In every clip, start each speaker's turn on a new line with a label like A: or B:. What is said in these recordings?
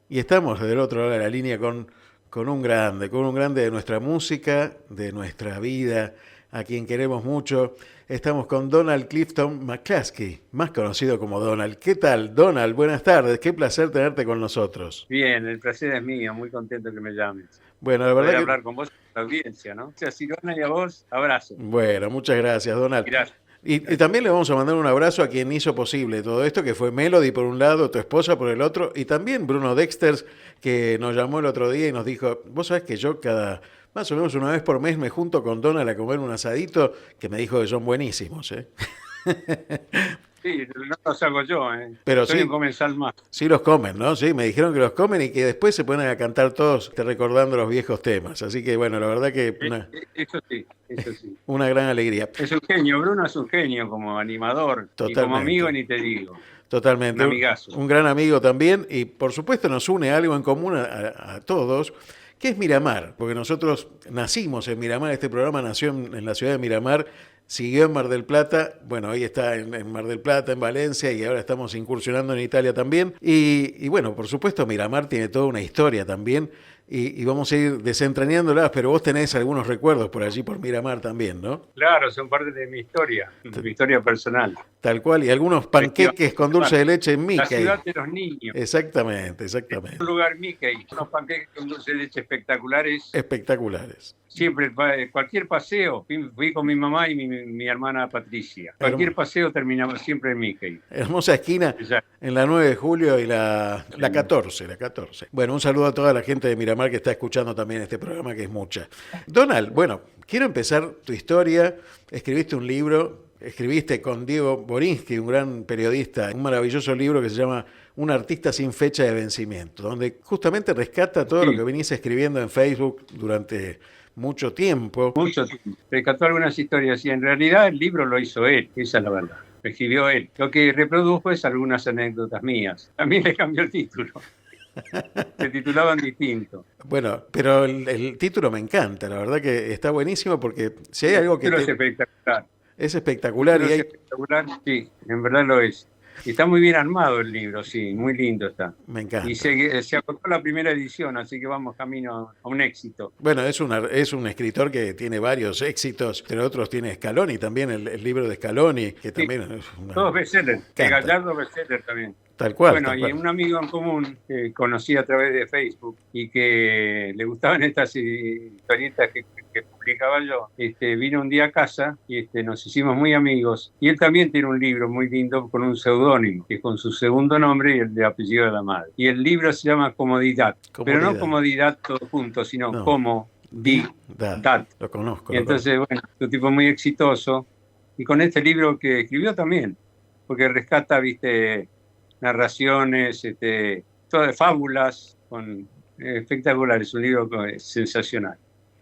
A: Y estamos del otro lado de la línea con un grande de nuestra música, de nuestra vida, a quien queremos mucho. Estamos con Donald Clifton McCluskey, más conocido como Donald. ¿Qué tal, Donald? Buenas tardes, qué placer tenerte con nosotros.
B: Bien, el placer es mío, muy contento que me llames.
A: Bueno, la verdad
B: Poder
A: que,
B: hablar con vos y con la audiencia, ¿no? O sea, Silvana y a vos, abrazo.
A: bueno, muchas gracias, Donald.
B: Gracias.
A: Y también le vamos a mandar un abrazo a quien hizo posible todo esto, que fue Melody por un lado, tu esposa por el otro, y también Bruno Dexters, que nos llamó el otro día y nos dijo, vos sabés que yo más o menos una vez por mes me junto con Donald a comer un asadito, que me dijo que son buenísimos, ¿eh?
B: Sí, no los hago yo, ¿eh?
A: Pero
B: Suelen
A: sí,
B: comenzar más.
A: sí los comen, ¿no? Sí, me dijeron que los comen y que después se ponen a cantar todos te recordando los viejos temas. Así que bueno, la verdad que
B: Eso sí, eso sí.
A: una gran alegría.
B: Es un genio, Bruno es un genio como animador y como amigo
A: Totalmente.
B: ni te digo. Un
A: Totalmente,
B: amigazo.
A: un gran amigo también y por supuesto nos une algo en común a todos, que es Miramar, porque nosotros nacimos en Miramar, este programa nació en la ciudad de Miramar, siguió en Mar del Plata, bueno, hoy está en Mar del Plata, en Valencia y ahora estamos incursionando en Italia también. Y bueno, por supuesto Miramar tiene toda una historia también y vamos a ir desentrañándolas, pero vos tenés algunos recuerdos por allí, por Miramar también, ¿no?
B: Claro, son parte de mi historia personal.
A: Tal cual, y algunos panqueques
B: Efectivamente.
A: con dulce de leche en
B: La
A: Mickey.
B: ciudad de los niños.
A: Exactamente,
B: Es un
A: exactamente.
B: lugar Mickey, unos panqueques con dulce de leche espectaculares.
A: Espectaculares.
B: Siempre, cualquier paseo, fui con mi mamá y mi hermana Patricia.
A: Hermo-
B: Cualquier paseo terminaba siempre en Mickey.
A: Hermosa esquina
B: Exacto.
A: en la 9 de julio y la 14, la 14. Bueno, un saludo a toda la gente de Miramar que está escuchando también este programa, que es mucha. Donald, bueno, quiero empezar tu historia. Escribiste un libro, escribiste con Diego Borinsky, un gran periodista, un maravilloso libro que se llama Un artista sin fecha de vencimiento, donde justamente rescata todo lo que
B: Sí,
A: venís escribiendo en Facebook durante mucho tiempo.
B: mucho tiempo. Rescató algunas historias y en realidad el libro lo hizo él, esa es la verdad. Lo escribió él. Lo que reprodujo es algunas anécdotas mías. También le cambió el título. Se titulaban distinto.
A: Bueno, pero el título me encanta, la verdad que está buenísimo porque si hay
B: El
A: algo que
B: título es espectacular.
A: es
B: El
A: espectacular
B: título
A: y
B: es
A: hay,
B: espectacular, sí, en verdad lo es. Y está muy bien armado el libro, sí, muy lindo está.
A: me
B: Y
A: encanta.
B: se acortó la primera edición, así que vamos camino a un éxito.
A: Bueno, es un escritor que tiene varios éxitos, entre otros tiene Scaloni también, el libro de Scaloni, que
B: Sí,
A: también es
B: todos bestsellers, de
A: canta,
B: Gallardo bestseller también.
A: tal cual,
B: Bueno,
A: tal
B: y
A: cual.
B: un amigo en común que conocí a través de Facebook y que le gustaban estas historietas que publicaba yo, vino un día a casa y nos hicimos muy amigos. Y él también tiene un libro muy lindo con un seudónimo, que es con su segundo nombre y el de apellido de la madre. Y el libro se llama Comodidad, pero no
A: Comodidad.
B: comodidad todo junto, sino
A: No, Dad,
B: comodidad.
A: lo conozco,
B: Y
A: lo conozco.
B: entonces, bueno, es un tipo muy exitoso. Y con este libro que escribió también, porque rescata, viste, narraciones, todas fábulas, espectaculares, un libro sensacional.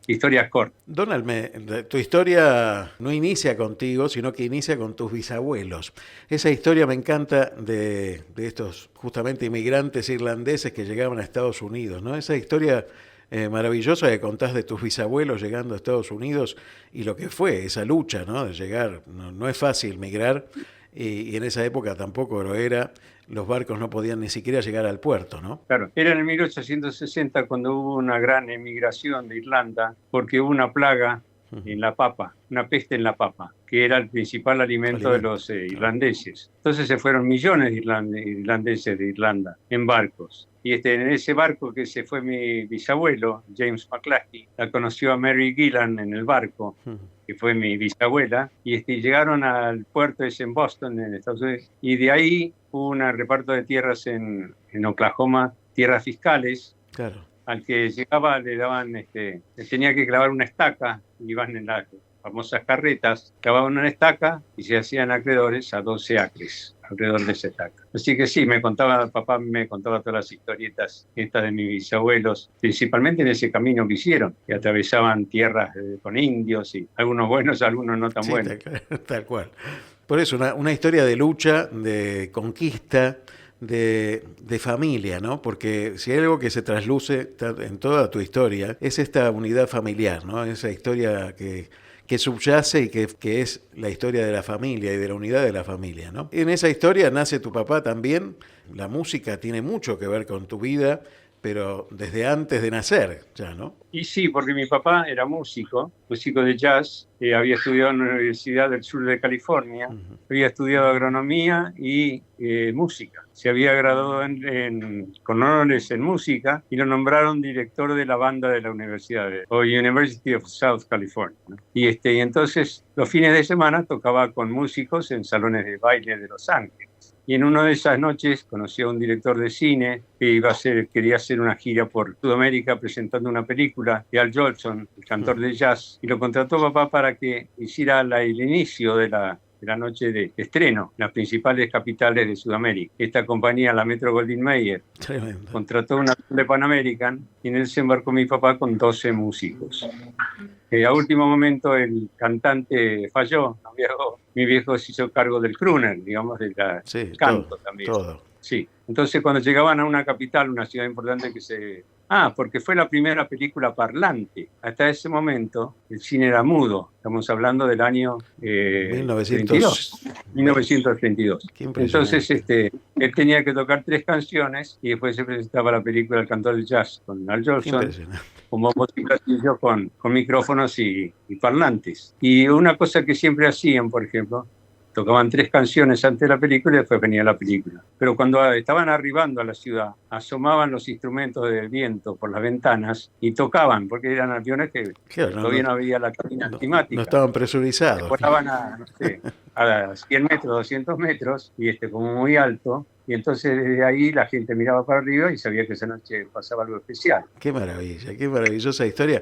B: Historias cortas.
A: Donald, tu historia no inicia contigo, sino que inicia con tus bisabuelos. Esa historia me encanta de estos justamente inmigrantes irlandeses que llegaban a Estados Unidos, ¿no? Esa historia maravillosa que contás de tus bisabuelos llegando a Estados Unidos y lo que fue esa lucha, ¿no? De llegar, no es fácil migrar y en esa época tampoco lo era. Los barcos no podían ni siquiera llegar al puerto, ¿no?
B: Claro, era en el 1860 cuando hubo una gran emigración de Irlanda, porque hubo una plaga en la papa, una peste en la papa, que era el principal alimento de
A: Alimento,
B: los
A: claro.
B: irlandeses. Entonces se fueron millones de irlandeses de Irlanda en barcos. Y en ese barco que se fue mi bisabuelo, James McCluskey, la conoció a Mary Gillan en el barco, que fue mi bisabuela, y llegaron al puerto ese en Boston, en Estados Unidos, y de ahí hubo un reparto de tierras en Oklahoma, tierras fiscales.
A: Claro.
B: Al que llegaba le daban, le tenía que clavar una estaca, iban en las famosas carretas, clavaban una estaca y se hacían acreedores a 12 acres alrededor de esa estaca. Así que sí, papá me contaba todas las historietas estas de mis bisabuelos, principalmente en ese camino que hicieron, que atravesaban tierras con indios y algunos buenos, algunos no tan
A: Sí,
B: buenos.
A: tal cual. Por eso, una historia de lucha, de conquista, de familia, ¿no? Porque si hay algo que se trasluce en toda tu historia, es esta unidad familiar, ¿no? Esa historia que subyace y que es la historia de la familia y de la unidad de la familia, ¿no? En esa historia nace tu papá también. La música tiene mucho que ver con tu vida, pero desde antes de nacer ya, ¿no?
B: Y sí, porque mi papá era músico de jazz, había estudiado en la Universidad del Sur de California, había estudiado agronomía y música. Se había graduado con honores en música y lo nombraron director de la banda de la universidad, o University of South California, ¿no? Y entonces los fines de semana tocaba con músicos en salones de baile de Los Ángeles. Y en una de esas noches conoció a un director de cine que quería hacer una gira por Sudamérica presentando una película de Al Jolson, el cantor de jazz, y lo contrató papá para que hiciera el inicio de la noche de estreno en las principales capitales de Sudamérica. Esta compañía, la Metro Goldwyn Mayer, contrató una de Pan American y en él se embarcó mi papá con 12 músicos. A último momento el cantante falló, mi viejo se hizo cargo del crooner, digamos, del canto
A: todo,
B: también.
A: Todo.
B: Sí, entonces cuando llegaban a una capital, una ciudad importante porque fue la primera película parlante. Hasta ese momento el cine era mudo. Estamos hablando del año 1932. Entonces él tenía que tocar 3 canciones y después se presentaba la película El cantor de jazz con Al Jolson, como música con micrófonos y parlantes. Y una cosa que siempre hacían, por ejemplo, tocaban 3 canciones antes de la película y después venía la película. Pero cuando estaban arribando a la ciudad, asomaban los instrumentos del viento por las ventanas y tocaban, porque eran aviones que todavía no había la cabina climática.
A: No estaban presurizados.
B: Volaban a 100 metros, 200 metros, y como muy alto. Y entonces desde ahí la gente miraba para arriba y sabía que esa noche pasaba algo especial.
A: Qué maravilla, qué maravillosa historia.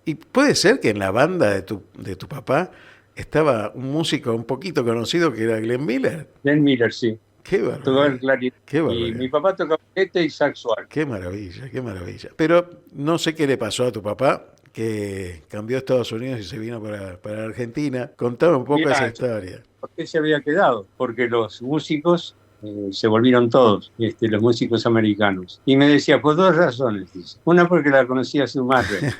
A: Y puede ser que en la banda de tu papá estaba un músico un poquito conocido que era Glenn Miller.
B: Glenn Miller, sí.
A: Qué barbaridad.
B: Tocaba el clarinete.
A: Y
B: mi papá tocaba clarinete y saxo alto.
A: Qué maravilla, qué maravilla. Pero no sé qué le pasó a tu papá, que cambió a Estados Unidos y se vino para Argentina. Contame un poco esa historia.
B: ¿Por qué se había quedado? Porque los músicos se volvieron todos, los músicos americanos. Y me decía, por 2 razones. Dice. Una, porque la conocía su madre,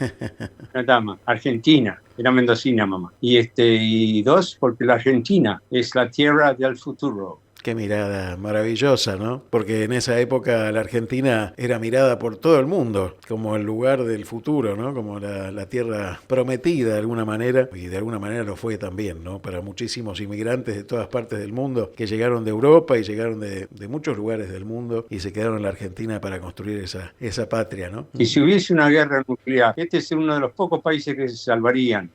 B: una dama, argentina, era mendocina mamá. Y 2, porque la Argentina es la tierra del futuro.
A: Qué mirada maravillosa, ¿no? Porque en esa época la Argentina era mirada por todo el mundo como el lugar del futuro, ¿no? Como la tierra prometida de alguna manera, y de alguna manera lo fue también, ¿no? Para muchísimos inmigrantes de todas partes del mundo que llegaron de Europa y llegaron de muchos lugares del mundo y se quedaron en la Argentina para construir esa patria, ¿no?
B: Y si hubiese una guerra nuclear, este es uno de los pocos países que se salvarían,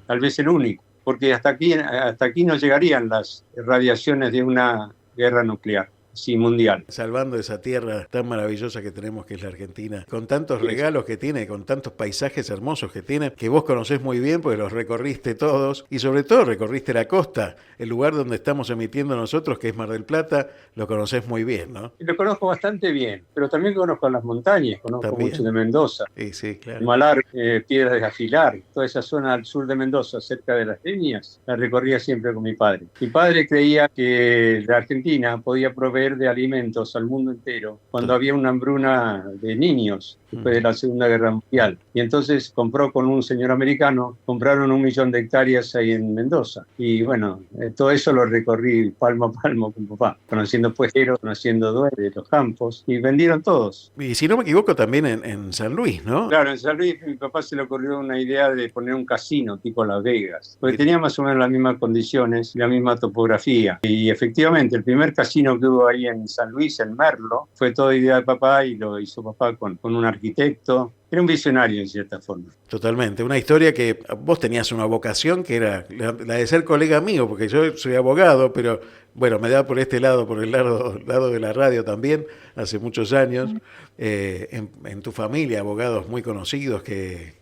B: tal vez el único, porque hasta aquí no llegarían las radiaciones de una guerra nuclear, sí, mundial.
A: Salvando esa tierra tan maravillosa que tenemos, que es la Argentina, con tantos regalos que tiene, con tantos paisajes hermosos que tiene, que vos conocés muy bien porque los recorriste todos, y sobre todo recorriste la costa, el lugar donde estamos emitiendo nosotros, que es Mar del Plata, lo conocés muy bien, ¿no?
B: Lo conozco bastante bien, pero también conozco las montañas, conozco mucho de Mendoza.
A: Sí, claro.
B: Malar, Piedras de Afilar, toda esa zona al sur de Mendoza, cerca de las líneas, la recorría siempre con mi padre. Mi padre creía que la Argentina podía proveer de alimentos al mundo entero cuando había una hambruna de niños después de la Segunda Guerra Mundial. Y entonces compró con un señor americano, compraron 1 millón de hectáreas ahí en Mendoza. Y bueno, todo eso lo recorrí palmo a palmo con papá, conociendo puesteros, conociendo dueños de los campos, y vendieron todos.
A: Y si no me equivoco, también en San Luis, ¿no?
B: Claro, en San Luis mi papá se le ocurrió una idea de poner un casino tipo Las Vegas, porque tenía más o menos las mismas condiciones y la misma topografía. Y efectivamente, el primer casino que hubo ahí en San Luis, en Merlo, fue toda idea de papá y lo hizo papá con un arquitecto. Era un visionario en cierta forma. Totalmente. Una historia que vos tenías una vocación que era la de ser colega mío, porque yo soy abogado, pero bueno, me da por este lado, por el lado de la radio también, hace muchos años. En tu familia, abogados muy conocidos que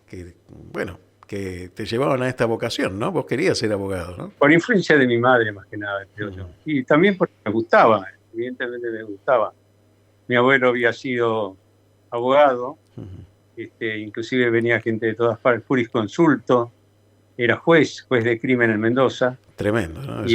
B: te llevaban a esta vocación, ¿no? Vos querías ser abogado, ¿no? Por influencia de mi madre, más que nada, creo yo. Y también porque me gustaba, evidentemente me gustaba. Mi abuelo había sido abogado, inclusive venía gente de todas partes, jurisconsulto, era juez de crimen en Mendoza. Tremendo, ¿no?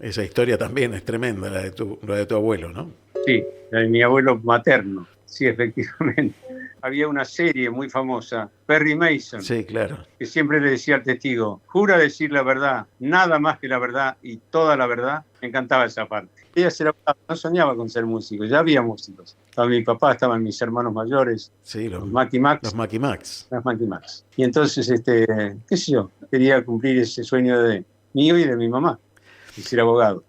B: Esa historia también es tremenda, la de tu abuelo, ¿no? Sí, la de mi abuelo materno, sí, efectivamente. había una serie muy famosa, Perry Mason,
A: Sí, claro.
B: que siempre le decía al testigo, jura decir la verdad, nada más que la verdad y toda la verdad. Me encantaba esa parte. Ella no soñaba con ser músico, ya había músicos. Estaba mi papá, estaban mis hermanos mayores,
A: Sí,
B: los Macky Max.
A: los Macky Max.
B: Las Macky Max. Y entonces, qué sé yo, quería cumplir ese sueño de mío y de mi mamá, de ser abogado.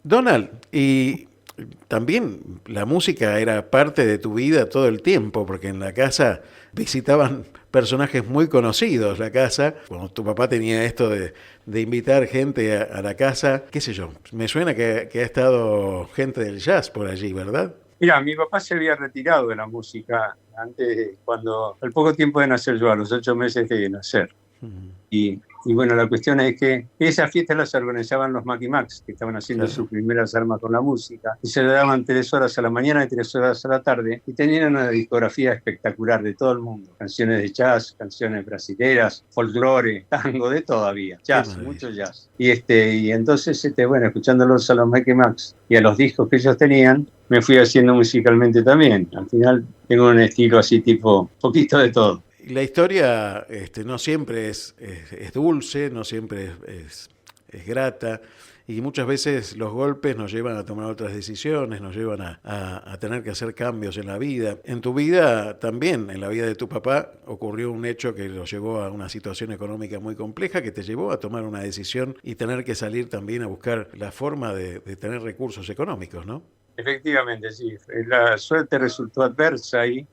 A: Donald, y también la música era parte de tu vida todo el tiempo, porque en la casa visitaban personajes muy conocidos la casa. Cuando tu papá tenía esto de invitar gente a la casa, qué sé yo, me suena que ha estado gente del jazz por allí, ¿verdad?
B: Mira, mi papá se había retirado de la música al poco tiempo de nacer yo, a los 8 meses de nacer. Y bueno, la cuestión es que esas fiestas las organizaban los Macky Max, que estaban haciendo sus primeras armas con la música, y se le daban 3 horas a la mañana y 3 horas a la tarde, y tenían una discografía espectacular de todo el mundo. Canciones de jazz, canciones brasileras, folclore, tango, de todavía, jazz, mucho jazz. Y entonces, bueno, escuchándolos a los Macky Max y a los discos que ellos tenían, me fui haciendo musicalmente también. Al final tengo un estilo así tipo, poquito de todo.
A: La historia no siempre es dulce, no siempre es grata, y muchas veces los golpes nos llevan a tomar otras decisiones, nos llevan a tener que hacer cambios en la vida. En tu vida también, en la vida de tu papá, ocurrió un hecho que lo llevó a una situación económica muy compleja, que te llevó a tomar una decisión y tener que salir también a buscar la forma de tener recursos económicos, ¿no?
B: Efectivamente, sí. La suerte resultó adversa y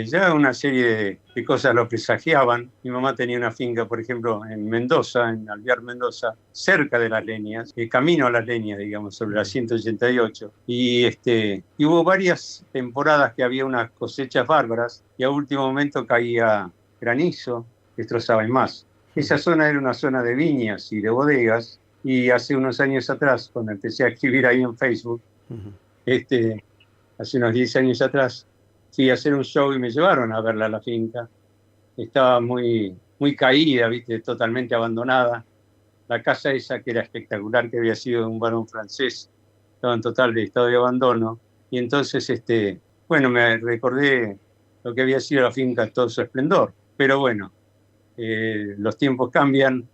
B: ya una serie de cosas lo presagiaban. Mi mamá tenía una finca, por ejemplo, en Mendoza, en Alvear, Mendoza, cerca de Las Leñas, camino a Las Leñas, digamos, sobre la 188. Y hubo varias temporadas que había unas cosechas bárbaras y a último momento caía granizo, destrozaba y más. Esa zona era una zona de viñas y de bodegas, y hace unos años atrás, cuando empecé a escribir ahí en Facebook, hace unos 10 años atrás, fui a hacer un show y me llevaron a verla a la finca. Estaba muy, muy caída, ¿viste? Totalmente abandonada. La casa esa, que era espectacular, que había sido de un varón francés, estaba en total estado de abandono. Y entonces, bueno, me recordé lo que había sido la finca en todo su esplendor. Pero bueno, los tiempos cambian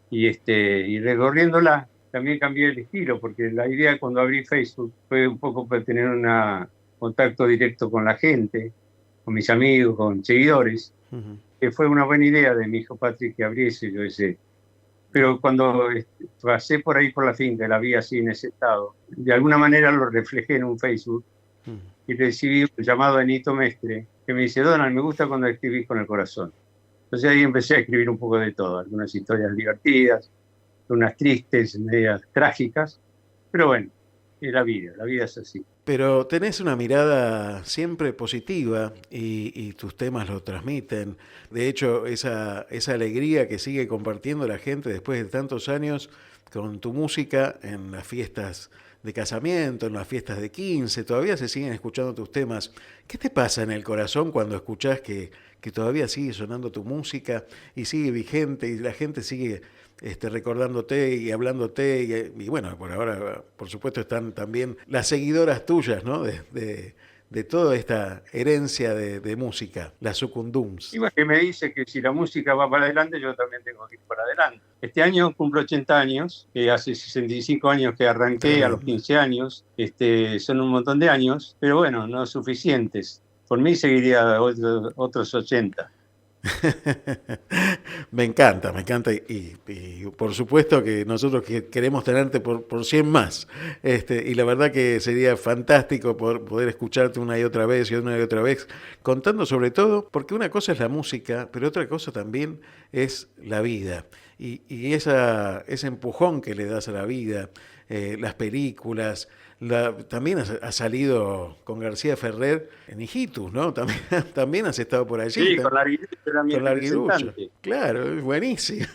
B: y recorriéndola, también cambié el estilo, porque la idea cuando abrí Facebook fue un poco para tener un contacto directo con la gente, con mis amigos, con seguidores, que fue una buena idea de mi hijo Patrick que abriese yo ese. Pero cuando pasé por ahí por la finca, la vi así en ese estado, de alguna manera lo reflejé en un Facebook y recibí un llamado de Nito Mestre, que me dice: Donald, me gusta cuando escribís con el corazón. Entonces ahí empecé a escribir un poco de todo, algunas historias divertidas, unas tristes, medias trágicas, pero bueno, es la vida es así.
A: Pero tenés una mirada siempre positiva y tus temas lo transmiten. De hecho, esa alegría que sigue compartiendo la gente después de tantos años con tu música en las fiestas de casamiento, en las fiestas de 15, todavía se siguen escuchando tus temas. ¿Qué te pasa en el corazón cuando escuchás que todavía sigue sonando tu música y sigue vigente y la gente sigue recordándote y hablándote y bueno, por ahora, por supuesto, están también las seguidoras tuyas, ¿no? De toda esta herencia de música, la Sucundums.
B: Y bueno, que me dice que si la música va para adelante, yo también tengo que ir para adelante. Este año cumplo 80 años, hace 65 años que arranqué, a los 15 años, son un montón de años, pero bueno, no suficientes. Por mí seguiría otros 80.
A: Me encanta y por supuesto que nosotros queremos tenerte por 100 más, y la verdad que sería fantástico poder escucharte una y otra vez contando sobre todo, porque una cosa es la música, pero otra cosa también es la vida y ese empujón que le das a la vida, las películas. También has salido con García Ferrer en Hijitus, ¿no? También has estado por allí.
B: Sí, con Larguirucho era mi representante.
A: Claro, es buenísimo.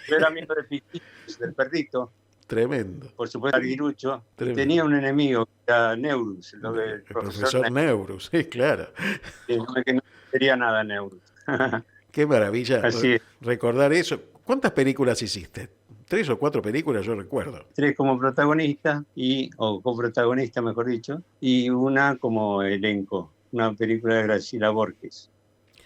B: Yo era miembro de Pichitos, del perrito.
A: Tremendo.
B: Por supuesto, Larguirucho. Tenía un enemigo, que era Neurus, el
A: profesor Neurus, sí, claro.
B: Que no quería nada Neurus.
A: Qué maravilla
B: Así es.
A: Recordar eso. ¿Cuántas películas hiciste? 3 o 4 películas, yo recuerdo.
B: 3 como protagonista, o coprotagonista, mejor dicho, y una como elenco, una película de Graciela Borges.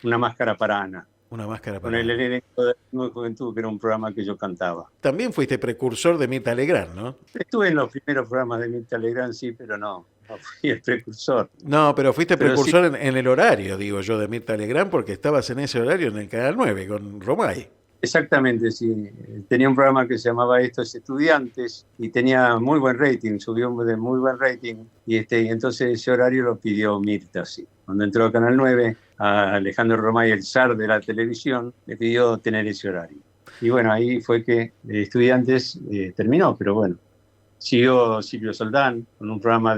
B: Una máscara para Ana.
A: Una máscara
B: Con
A: para
B: el
A: Ana.
B: elenco de Nueva Juventud, que era un programa que yo cantaba.
A: También fuiste precursor de Mirta Legrand, ¿no?
B: Estuve en los primeros programas de Mirta Legrand, sí, pero no fui el precursor.
A: No, pero fuiste
B: Pero sí,
A: precursor en el horario, digo yo, de Mirta Legrand, porque estabas en ese horario en el Canal 9 con Romay.
B: exactamente, sí. Tenía un programa que se llamaba Estos Estudiantes y tenía muy buen rating, subió de muy buen rating. Y entonces ese horario lo pidió Mirta, sí. Cuando entró a Canal 9, a Alejandro Romay, el zar de la televisión, le pidió tener ese horario. Y bueno, ahí fue que Estudiantes terminó, pero bueno. Siguió Silvio Soldán con un programa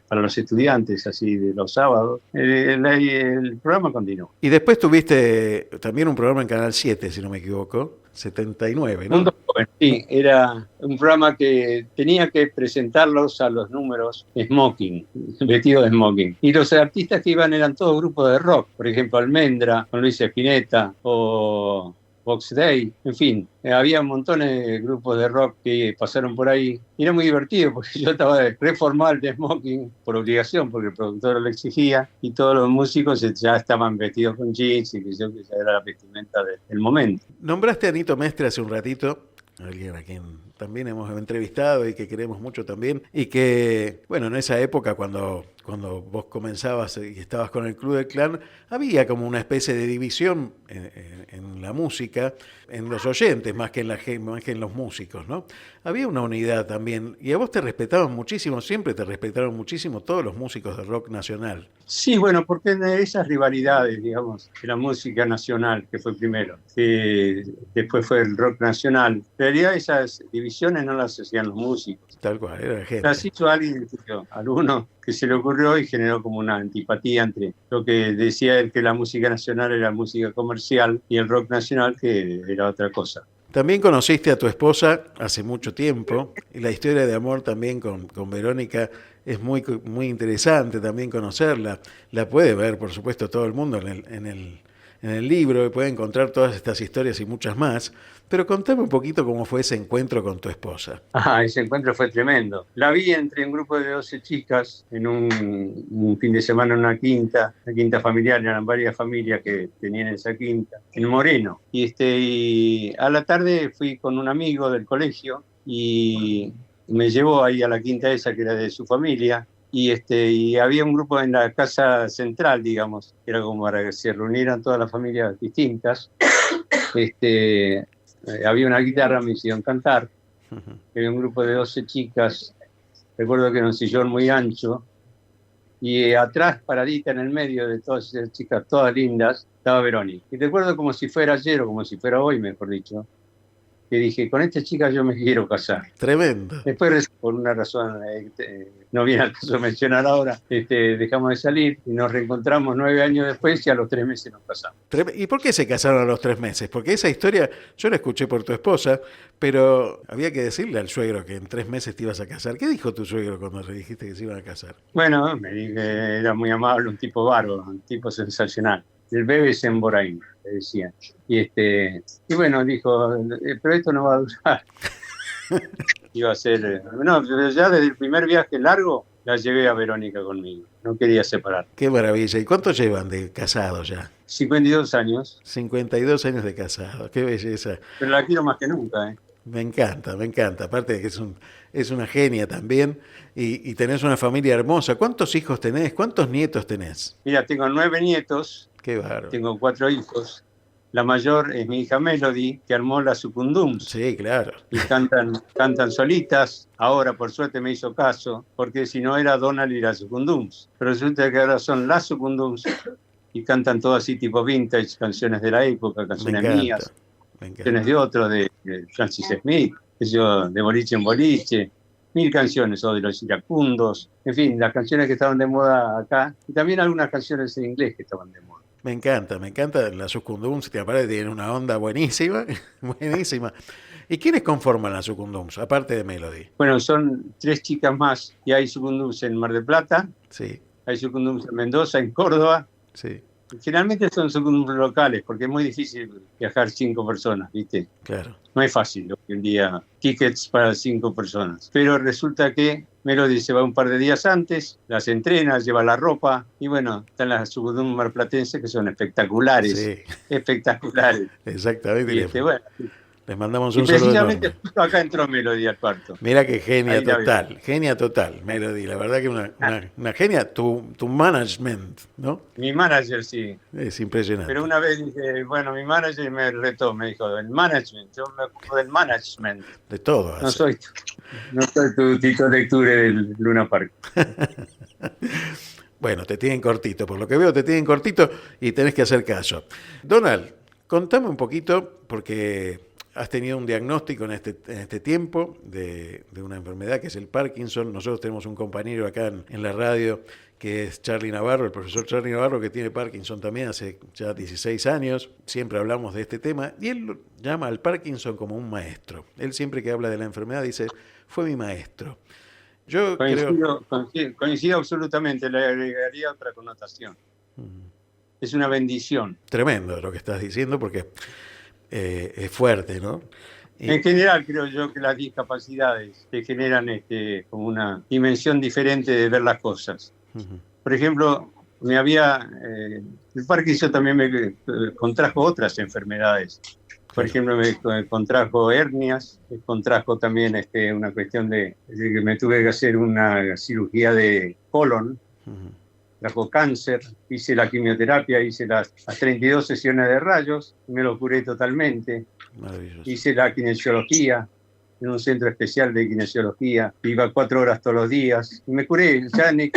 B: para los estudiantes, así de los sábados. El programa continuó.
A: Y después tuviste también un programa en Canal 7, si no me equivoco, 79, ¿no?
B: Mundo Joven, sí, era un programa que tenía que presentarlos a los números smoking, vestido de smoking. Y los artistas que iban eran todos grupos de rock, por ejemplo Almendra, con Luis Spinetta o Box Day, en fin, había montones de grupos de rock que pasaron por ahí. Y era muy divertido porque yo estaba re formal de smoking por obligación, porque el productor lo exigía, y todos los músicos ya estaban vestidos con jeans y que ya era la vestimenta del momento.
A: Nombraste a Nito Mestre hace un ratito, alguien a quien también hemos entrevistado y que queremos mucho también, y que, bueno, en esa época cuando vos comenzabas y estabas con el Club del Clan, había como una especie de división en la música, en los oyentes más que en los músicos, ¿no? Había una unidad también, y a vos te respetaban muchísimo, siempre te respetaron muchísimo todos los músicos de rock nacional.
B: Sí, bueno, porque de esas rivalidades, digamos, de la música nacional, que fue primero, después fue el rock nacional, en realidad esas divisiones no las hacían los músicos.
A: Tal cual, era la gente.
B: Las hizo alguien, alguno que se le ocurrió y generó como una antipatía entre lo que decía él, que la música nacional era música comercial, y el rock nacional, que era otra cosa.
A: También conociste a tu esposa hace mucho tiempo, y la historia de amor también con Verónica es muy, muy interesante también conocerla. La puede ver, por supuesto, todo el mundo en el libro, y puede encontrar todas estas historias y muchas más. Pero contame un poquito cómo fue ese encuentro con tu esposa.
B: Ese encuentro fue tremendo. La vi entre un grupo de 12 chicas en un fin de semana en una quinta familiar, eran varias familias que tenían esa quinta, en Moreno. Y a la tarde fui con un amigo del colegio y me llevó ahí a la quinta esa que era de su familia. Y había un grupo en la casa central, digamos, que era como para que se reunieran todas las familias distintas. Había una guitarra, me hicieron cantar. Había un grupo de 12 chicas, recuerdo que era un sillón muy ancho, y atrás, paradita en el medio de todas esas chicas, todas lindas, estaba Verónica. Y recuerdo como si fuera ayer o como si fuera hoy, mejor dicho, que dije, con esta chica yo me quiero casar.
A: Tremendo.
B: Después, por una razón, no viene al caso mencionar ahora, dejamos de salir y nos reencontramos 9 años después y a los 3 meses nos casamos.
A: ¿Y por qué se casaron a los 3 meses? Porque esa historia yo la escuché por tu esposa, pero había que decirle al suegro que en 3 meses te ibas a casar. ¿Qué dijo tu suegro cuando le dijiste que se iban a casar?
B: Bueno, me dije, era muy amable, un tipo bárbaro, un tipo sensacional. El bebé es en Boraín, le decían. Y bueno, dijo, pero esto no va a durar. Iba a ser... No, pero ya desde el primer viaje largo la llevé a Verónica conmigo. No quería separar.
A: Qué maravilla. ¿Y cuánto llevan de casados ya?
B: 52 años.
A: 52 años de casados. Qué belleza.
B: Pero la quiero más que nunca, ¿eh?
A: Me encanta, me encanta. Aparte de que es una genia también y tenés una familia hermosa. ¿Cuántos hijos tenés? ¿Cuántos nietos tenés?
B: Mira, tengo 9 nietos.
A: Qué bárbaro.
B: Tengo 4 hijos. La mayor es mi hija Melody, que armó la Sucundums.
A: Sí, claro.
B: Y cantan solitas. Ahora, por suerte, me hizo caso, porque si no era Donald y la Sucundums. Pero resulta que ahora son las Sucundums y cantan todo así tipo vintage, canciones de la época, canciones mías, canciones de otros, de Francis Smith, de Boliche en Boliche, 1000 canciones, o de los iracundos, en fin, las canciones que estaban de moda acá, y también algunas canciones en inglés que estaban de moda.
A: Me encanta la Sucundums, que aparte tiene una onda buenísima, buenísima. ¿Y quiénes conforman la Sucundums, aparte de Melody?
B: Bueno, son 3 chicas más, y hay Sucundums en Mar del Plata,
A: sí. Hay
B: Sucundums en Mendoza, en Córdoba.
A: Sí.
B: Generalmente son Sucundums locales, porque es muy difícil viajar 5 personas, ¿viste?
A: Claro.
B: No es fácil hoy en día, tickets para 5 personas. Pero resulta que Melody se va un par de días antes, las entrena, lleva la ropa y bueno, están las Sugudum marplatenses que son espectaculares,
A: Sí,
B: espectaculares.
A: exactamente.
B: Y
A: Bueno, les mandamos
B: y
A: un saludo
B: precisamente
A: enorme.
B: justo acá entró Melody al cuarto.
A: Mira que
B: Ahí la veo.
A: genia total, Melody. La verdad que una genia, tu management, ¿no?
B: Mi manager sí.
A: Es
B: Pero
A: impresionante.
B: una vez dije, bueno, mi manager me retó, me dijo, el management, yo me ocupo del management.
A: De todo
B: No
A: hace.
B: soy, no soy tu Tito Lecture del Luna Park.
A: Bueno, te tienen cortito, por lo que veo te tienen cortito y tenés que hacer caso. Donald, contame un poquito, porque has tenido un diagnóstico en este tiempo de una enfermedad que es el Parkinson. Nosotros tenemos un compañero acá en la radio que es Charlie Navarro, el profesor Charlie Navarro, que tiene Parkinson también hace ya 16 años. Siempre hablamos de este tema y él llama al Parkinson como un maestro. Él siempre que habla de la enfermedad dice, fue mi maestro. Yo creo...
B: Coincido absolutamente, le agregaría otra connotación. Es una bendición.
A: Tremendo lo que estás diciendo porque es fuerte, ¿no?
B: En general creo yo que las discapacidades te generan como una dimensión diferente de ver las cosas. Por ejemplo, el Parkinson también me contrajo otras enfermedades. Por ejemplo, me contrajo hernias, me contrajo también una cuestión de que me tuve que hacer una cirugía de colon, trajo cáncer, hice la quimioterapia, hice las 32 sesiones de rayos, me lo curé totalmente. Hice la kinesiología en un centro especial de kinesiología, iba 4 horas todos los días, y me curé, ya ni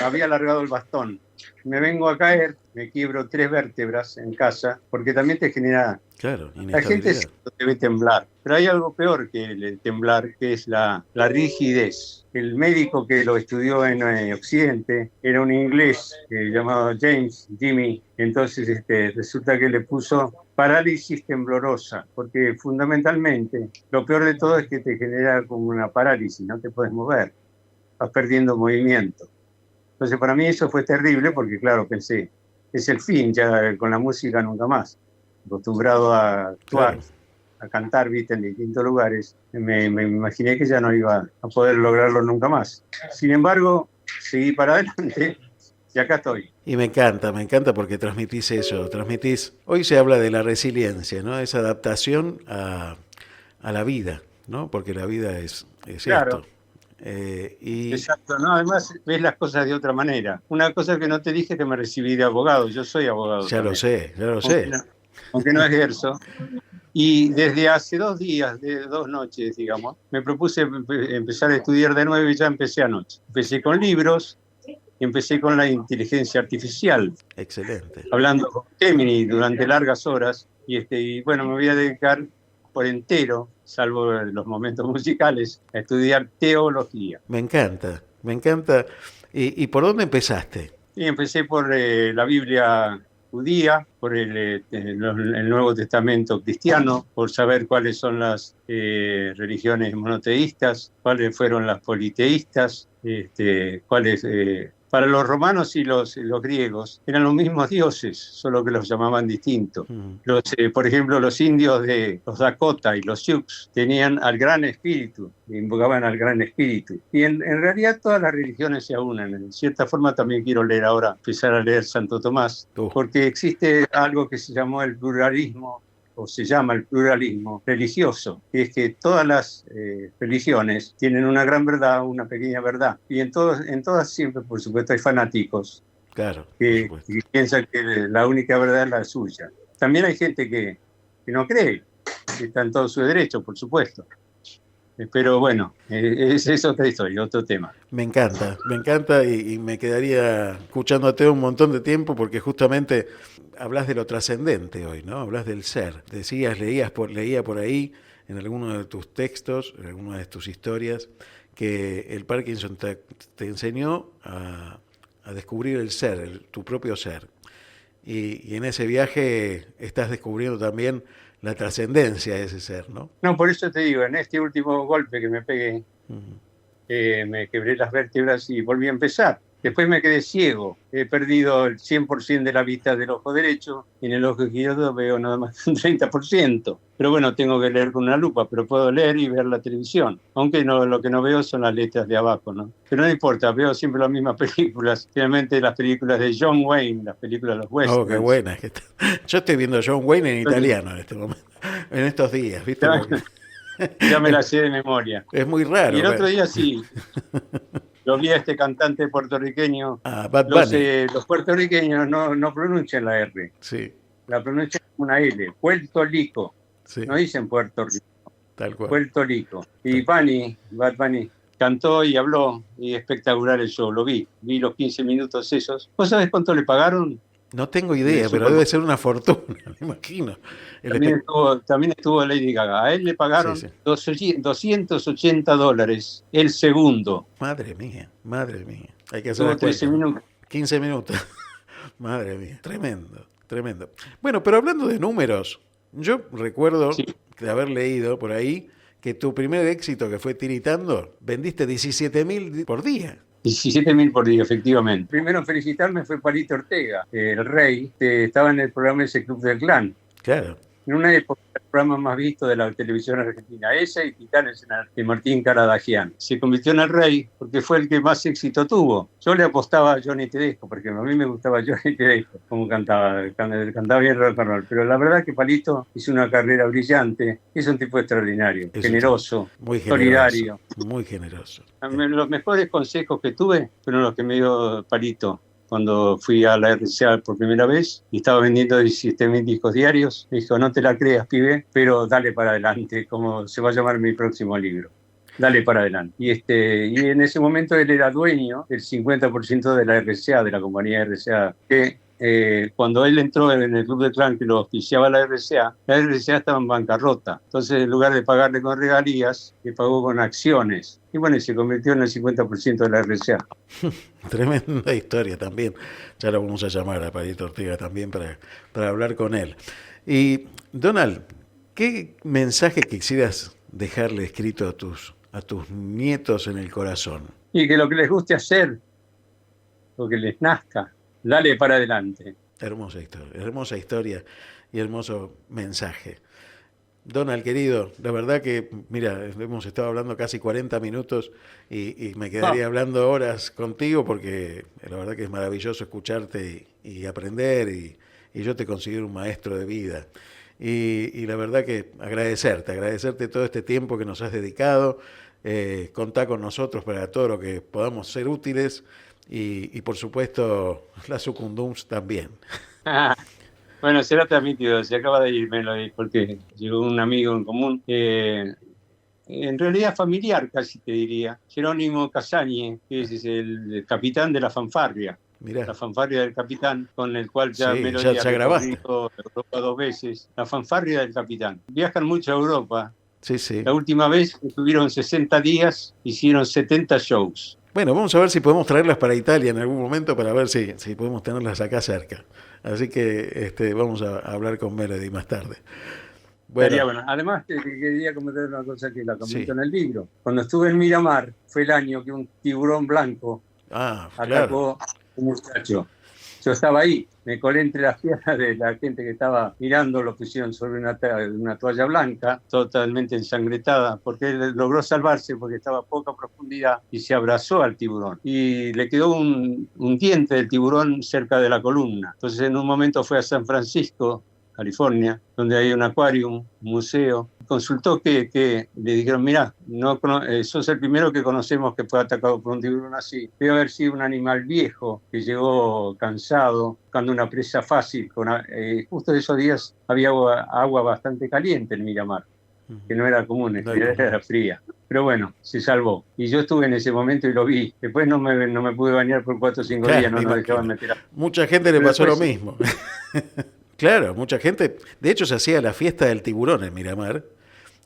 B: había alargado el bastón. Me vengo a caer, me quiebro 3 vértebras en casa, porque también te genera...
A: Claro,
B: la gente debe temblar, pero hay algo peor que el temblar, que es la rigidez. El médico que lo estudió en Occidente era un inglés llamado Jimmy, entonces resulta que le puso parálisis temblorosa, porque fundamentalmente lo peor de todo es que te genera como una parálisis, no te puedes mover, vas perdiendo movimiento. Entonces para mí eso fue terrible porque claro, pensé, es el fin, ya con la música nunca más. Acostumbrado a actuar, claro, a cantar, viste, en distintos lugares, me imaginé que ya no iba a poder lograrlo nunca más. Sin embargo, seguí para adelante y acá estoy.
A: Y me encanta porque transmitís eso, hoy se habla de la resiliencia, ¿no? Esa adaptación a la vida, ¿no? Porque la vida es
B: claro.
A: esto.
B: Exacto, ¿no? Además ves las cosas de otra manera. Una cosa que no te dije, que me recibí de abogado, yo soy abogado.
A: Ya también. Ya lo sé.
B: Aunque no ejerzo. Y desde hace 2 días, 2 noches, digamos, me propuse empezar a estudiar de nuevo y ya empecé anoche. Empecé con libros y empecé con la inteligencia artificial.
A: Excelente.
B: Hablando con Gemini durante largas horas y bueno, me voy a dedicar por entero, salvo los momentos musicales, a estudiar teología.
A: Me encanta. ¿Y por dónde empezaste?
B: Y empecé por la Biblia judía, por el Nuevo Testamento cristiano, por saber cuáles son las religiones monoteístas, cuáles fueron las politeístas, cuáles... para los romanos y los griegos eran los mismos dioses, solo que los llamaban distintos. Por ejemplo, los indios de los Dakota y los Sioux tenían al Gran Espíritu, invocaban al Gran Espíritu. Y en realidad todas las religiones se aunan. En cierta forma también quiero empezar a leer Santo Tomás, porque existe algo que se llamó el pluralismo, o se llama el pluralismo religioso, que es que todas las religiones tienen una gran verdad, una pequeña verdad, y en todas siempre, por supuesto, hay fanáticos,
A: claro,
B: que piensan que la única verdad es la suya. También hay gente que no cree, que está en todo su derecho, por supuesto. Pero bueno, es otra historia, otro tema.
A: Me encanta y me quedaría escuchándote un montón de tiempo porque justamente hablas de lo trascendente hoy, ¿no? Hablas del ser. Decías, leía por ahí en alguno de tus textos, en alguna de tus historias, que el Parkinson te enseñó a descubrir el ser, tu propio ser. Y en ese viaje estás descubriendo también la trascendencia de ese ser, ¿no?
B: No, por eso te digo, en último golpe que me pegué, me quebré las vértebras y volví a empezar. Después me quedé ciego. He perdido el 100% de la vista del ojo derecho y en el ojo izquierdo veo nada más un 30%. Pero bueno, tengo que leer con una lupa, pero puedo leer y ver la televisión. Aunque no, lo que no veo son las letras de abajo, ¿no? Pero no importa, veo siempre las mismas películas. Finalmente las películas de John Wayne, las películas de los
A: Oh, qué
B: westerns.
A: buena. Yo estoy viendo John Wayne en italiano en este momento, en estos días, ¿viste? Porque
B: Ya me la sé de memoria.
A: es muy
B: Y
A: raro.
B: el otro día sí, lo vi a este cantante puertorriqueño.
A: Ah, Bad Bunny.
B: Los puertorriqueños no pronuncian la R,
A: Sí,
B: la pronuncian como una L. Puerto Rico,
A: sí,
B: no dicen Puerto Rico,
A: tal cual.
B: Puerto Rico. Y Bad Bunny, cantó y habló, y espectacular el show, lo vi los 15 minutos esos. ¿Vos sabés cuánto le pagaron?
A: No tengo idea, pero debe ser una fortuna, me imagino.
B: También estuvo Lady Gaga. A él le pagaron
A: Sí.
B: $280 el segundo.
A: Madre mía. Hay que hacer
B: Tuvo
A: la
B: 13
A: cuenta.
B: minutos.
A: 15 minutos. Madre mía, tremendo. Bueno, pero hablando de números, yo recuerdo
B: Sí.
A: de haber leído por ahí que tu primer éxito, que fue Tiritando, vendiste 17.000 por día.
B: 17.000 por día, efectivamente. Primero en felicitarme fue Palito Ortega, el rey, que estaba en el programa ese Club del Clan.
A: Claro.
B: En una época, el programa más visto de la televisión argentina, ese y Titanes de Martín Caradagian. Se convirtió en el rey porque fue el que más éxito tuvo. Yo le apostaba a Johnny Tedesco, porque a mí me gustaba Johnny Tedesco, como cantaba bien rock and roll. Pero la verdad que Palito hizo una carrera brillante, es un tipo extraordinario, generoso,
A: muy
B: solidario.
A: Muy generoso.
B: Los mejores consejos que tuve fueron los que me dio Palito cuando fui a la RCA por primera vez y estaba vendiendo 17.000 discos diarios. Me dijo, no te la creas, pibe, pero dale para adelante, como se va a llamar mi próximo libro. Dale para adelante. Y en ese momento él era dueño del 50% de la RCA, de la compañía RCA, que cuando él entró en el Club de Clan que lo auspiciaba la RCA estaba en bancarrota. Entonces, en lugar de pagarle con regalías, le pagó con acciones. Y bueno, y se convirtió en el 50% de la RCA.
A: Tremenda historia también. Ya lo vamos a llamar a Palito Ortega también para hablar con él. Y, Donald, ¿qué mensaje quisieras dejarle escrito a tus nietos en el corazón?
B: Y que lo que les guste hacer, lo que les nazca, dale para adelante.
A: Hermosa historia y hermoso mensaje. Donald, querido, la verdad que, mira, hemos estado hablando casi 40 minutos y me quedaría hablando horas contigo porque la verdad que es maravilloso escucharte y aprender y yo te considero un maestro de vida. Y la verdad que agradecerte todo este tiempo que nos has dedicado, contá con nosotros para todo lo que podamos ser útiles y por supuesto la Sucundums también.
B: Bueno, será transmitido, se acaba de ir Melody porque llegó un amigo en común, en realidad familiar casi te diría, Jerónimo Casañe, que es el capitán de la fanfarria. Mirá. La fanfarria del capitán, con el cual ya Melody
A: ya grabaste
B: Europa 2 veces. La fanfarria del capitán. Viajan mucho a Europa.
A: Sí.
B: La última vez estuvieron 60 días, hicieron 70 shows.
A: Bueno, vamos a ver si podemos traerlas para Italia en algún momento para ver si podemos tenerlas acá cerca. Así que vamos a hablar con Melody más tarde.
B: Bueno. Además, quería comentar una cosa que la comento en el libro. Cuando estuve en Miramar, fue el año que un tiburón blanco atacó a un muchacho. Yo estaba ahí, me colé entre las piernas de la gente que estaba mirando, lo pusieron sobre una toalla blanca, totalmente ensangrentada, porque él logró salvarse porque estaba a poca profundidad y se abrazó al tiburón. Y le quedó un diente del tiburón cerca de la columna. Entonces en un momento fue a San Francisco, California, donde hay un acuario, un museo. Consultó que le dijeron, mirá, sos el primero que conocemos que fue atacado por un tiburón así. Debe haber sido un animal viejo que llegó cansado, buscando una presa fácil. Justo de esos días había agua bastante caliente en Miramar, que no era común, era fría. Pero bueno, se salvó. Y yo estuve en ese momento y lo vi. Después no me pude bañar por 4 o 5 días, no nos dejaban meter.
A: Mucha gente le pasó lo mismo. Claro, mucha gente. De hecho, se hacía la fiesta del tiburón en Miramar.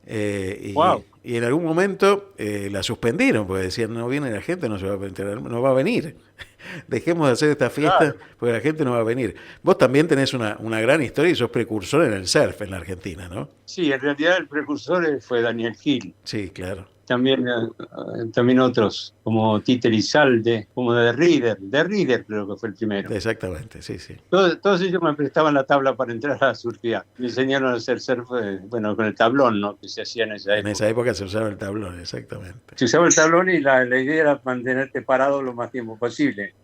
A: Y en algún momento la suspendieron porque decían, no viene la gente, no va a venir. Dejemos de hacer esta fiesta porque la gente no va a venir. Vos también tenés una gran historia y sos precursor en el surf en la Argentina, ¿no?
B: Sí, en realidad el precursor fue Daniel Gil.
A: Sí, claro.
B: también otros, como Títer y Salde, como de Reader creo que fue el primero.
A: Exactamente, sí, sí.
B: Todos ellos me prestaban la tabla para entrar a surfear. Me enseñaron a hacer surf, bueno, con el tablón, ¿no? Que se hacía en esa época.
A: En esa época se usaba el tablón, exactamente.
B: Se usaba el tablón y la idea era mantenerte parado lo más tiempo posible.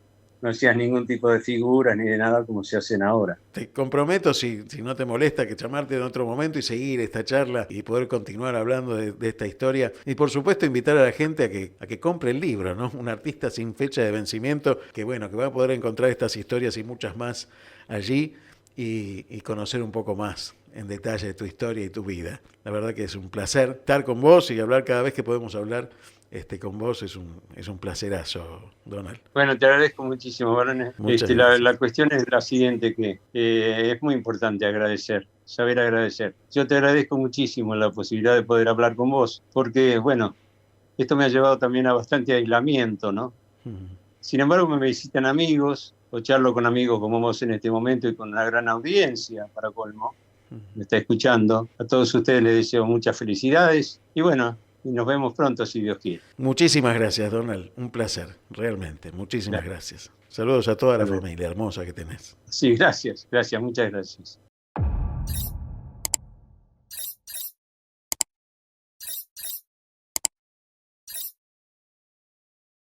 B: No hacías ningún tipo de figuras ni de nada como se hacen ahora.
A: Te comprometo, si no te molesta, que llamarte en otro momento y seguir esta charla y poder continuar hablando de esta historia. Y por supuesto invitar a la gente a que compre el libro, ¿no? Un artista sin fecha de vencimiento, que bueno, que va a poder encontrar estas historias y muchas más allí y conocer un poco más en detalle de tu historia y tu vida. La verdad que es un placer estar con vos y hablar cada vez que podemos hablar. Con vos es un placerazo, Donald.
B: Bueno, te agradezco muchísimo, Barones. La cuestión es la siguiente, que es muy importante agradecer, saber agradecer. Yo te agradezco muchísimo la posibilidad de poder hablar con vos, porque, bueno, esto me ha llevado también a bastante aislamiento, ¿no? Sin embargo, me visitan amigos, o charlo con amigos como vos en este momento y con una gran audiencia, para colmo, me está escuchando. A todos ustedes les deseo muchas felicidades y bueno, y nos vemos pronto si Dios quiere.
A: Muchísimas gracias, Donald. Un placer, realmente. Muchísimas gracias. Saludos a toda la familia hermosa que tenés.
B: Sí, gracias, muchas gracias.